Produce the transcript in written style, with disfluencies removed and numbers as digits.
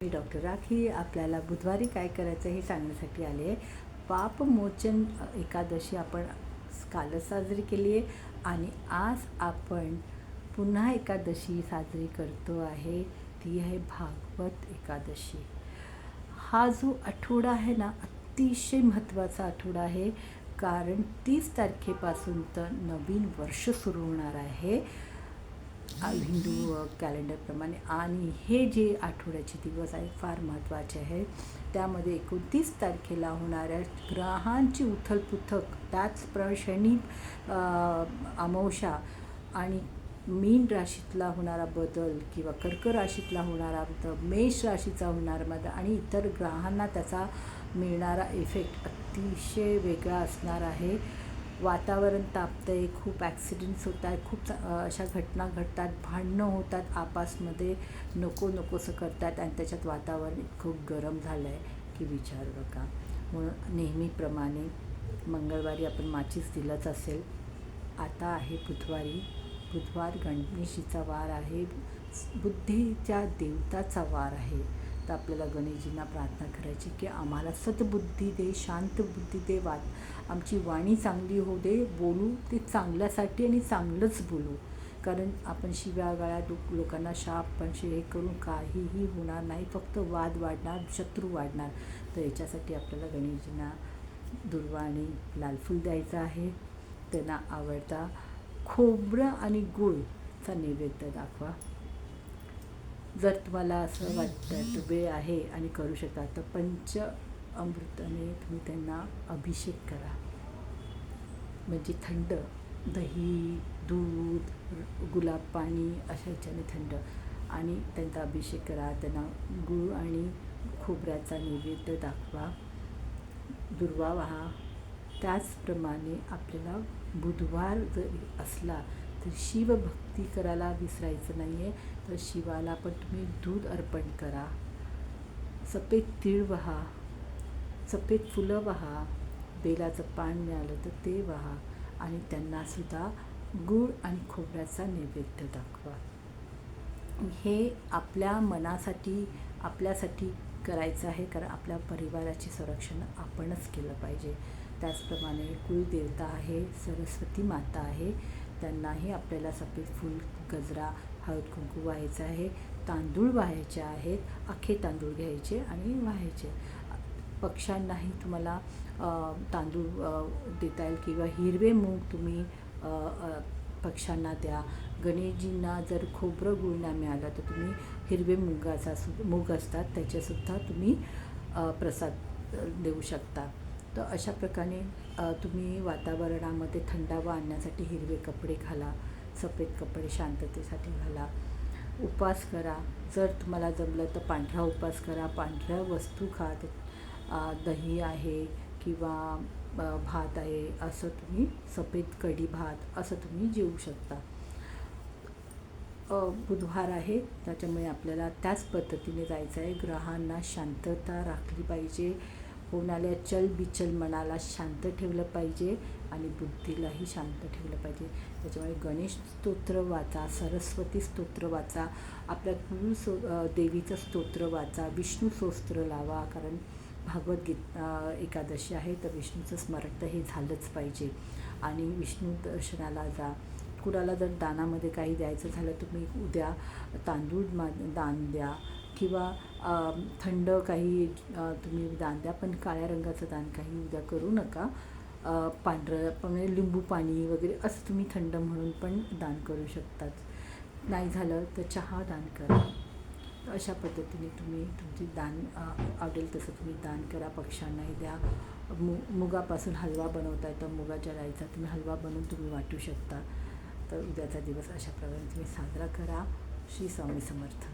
मी doctor rakhi आपल्याला बुधवारी काय करायचं हे सांगण्यासाठी आले आहे. पापमोचन एकादशी आपण कालच साजरी केली आहे आणि आज आपण पुन्हा एकादशी साजरी करतो आहे. ती आहे भागवत एकादशी. हा जो आठवडा आहे ना, अतिशय महत्त्वाचा आठवडा आहे, कारण 30 तारखेपासून तर नवीन वर्ष सुरू होणार आहे हिंदू कॅलेंडरप्रमाणे. आणि हे जे आठवड्याचे दिवस आहेत फार महत्त्वाचे आहेत. त्यामध्ये 29 तारखेला होणाऱ्या ग्रहांची उथलपुथल, त्याच शनी अमावस्या आणि मीन राशीतला होणारा बदल किंवा कर्क राशीतला होणारा बदल, मेष राशीचा होणारा बदल आणि इतर ग्रहांना त्याचा मिळणारा इफेक्ट अतिशय वेगळा असणार आहे. वातावरण तापतं आहे, खूप ॲक्सिडेंट्स होत आहेत, खूप अशा घटना घडतात, भांडणं होतात आपसमध्ये, नकोसं करतात आणि त्याच्यात वातावरण खूप गरम झालं आहे की विचारू नका. म्हणून नेहमीप्रमाणे मंगळवारी आपण माचीस दिलंच असेल. आता आहे बुधवार गणेशजीचा वार आहे, बुद्धीच्या देवताचा वार आहे. तर आपल्याला गणेशजींना प्रार्थना करायची की आम्हाला सद्बुद्धी दे, शांत बुद्धी दे, आमची वाणी चांगली होऊ दे, बोलू ते चांगल्यासाठी आणि चांगलंच बोलू. कारण आपण शिव्यागाळ्या लोकांना शाप पण हे करून काहीही होणार नाही, फक्त वाद वाढणार, शत्रू वाढणार. तर याच्यासाठी आपल्याला गणेशजींना दुर्वा आणि लाल फूल द्यायचं आहे. त्यांना आवडता खोबरं आणि गूळचा नैवेद्य दाखवा. जर तुम्हाला असं वाटतं तर वेळ आहे आणि करू शकता तर पंचामृताने तुम्ही त्यांना अभिषेक करा. म्हणजे थंड दही, दूध, गुलाब पाणी अशा ह्याच्याने थंड आणि त्यांचा अभिषेक करा. त्यांना गूळ आणि खोबऱ्याचा नैवेद्य दाखवा, दुर्वा वाहा. त्याचप्रमाणे आपल्याला बुधवार जरी असला तर शिवभक्ती करायला विसरायचं नाही आहे. तर शिवाला पण तुम्ही दूध अर्पण करा, सफेद तीळ वाहा, सफेद फुलं वाहा, बेलाचं पान मिळालं तर ते वाहा आणि त्यांनासुद्धा गूळ आणि खोबऱ्याचा नैवेद्य दाखवा. हे आपल्या मनासाठी, आपल्यासाठी करायचं आहे, कारण आपल्या परिवाराचे संरक्षण आपणच केलं पाहिजे. त्याचप्रमाणे कुलदेवता आहे, सरस्वती माता आहे, त्यांनाही आपल्याला सफेद फूल, गजरा, हळद कुंकू व्हायचं आहे. तांदूळ व्हायचे आहेत, अख्खे तांदूळ घ्यायचे आणि व्हायचे. पक्ष्यांनाही तुम्हाला तांदूळ देता येईल किंवा हिरवे मूग तुम्ही पक्ष्यांना द्या. गणेशजींना जर खोबरं गूळ नाही मिळालं तर तुम्ही हिरवे मूग असतात त्याचेसुद्धा तुम्ही प्रसाद देऊ शकता. तर अशा प्रकारे तुम्ही वातावरणामध्ये थंडावा आणण्यासाठी हिरवे कपडे घाला, सफेद कपडे शांततेसाठी घाला. उपवास करा, जर तुम्हाला जमलं तर पांढरा उपवास करा, पांढऱ्या वस्तू खा. दही आहे किंवा भात आहे, असं तुम्ही सफेद कढी भात असं तुम्ही जेवू शकता. बुधवार आहे त्याच्यामुळे आपल्याला त्याच पद्धतीने जायचं आहे. ग्रहांना शांतता राखली पाहिजे, होणाऱ्या चलबिचल मनाला शांत ठेवलं पाहिजे आणि बुद्धीलाही शांत ठेवलं पाहिजे. त्याच्यामुळे गणेश स्तोत्र वाचा, सरस्वती स्तोत्र वाचा, आपल्या देवीचं स्तोत्र वाचा, विष्णू स्तोत्र लावा. कारण भागवत एकादशी आहे तर विष्णूचं स्मरण तर हे झालंच पाहिजे. आणि विष्णू दर्शनाला जा. कुणाला जर दानामध्ये काही द्यायचं झालं तुम्ही उद्या तांदूळ दान द्या किंवा थंड काही तुम्ही दान द्या, पण काळ्या रंगाचं दान काही उद्या करू नका. पांढरं म्हणजे लिंबू पाणी वगैरे असं तुम्ही थंड म्हणून पण दान करू शकतात. नाही झालं तर चहा दान करा. अशा पद्धतीने तुम्ही तुमची दान आवडेल तसं तुम्ही दान करा. पक्ष्यांनाही द्या. मुगापासून हलवा बनवता येतं, मुगाच्या डाळीचा तुम्ही हलवा बनवून तुम्ही वाटू शकता. तर उद्याचा दिवस अशा प्रकारे तुम्ही साजरा करा. श्री स्वामी समर्थ.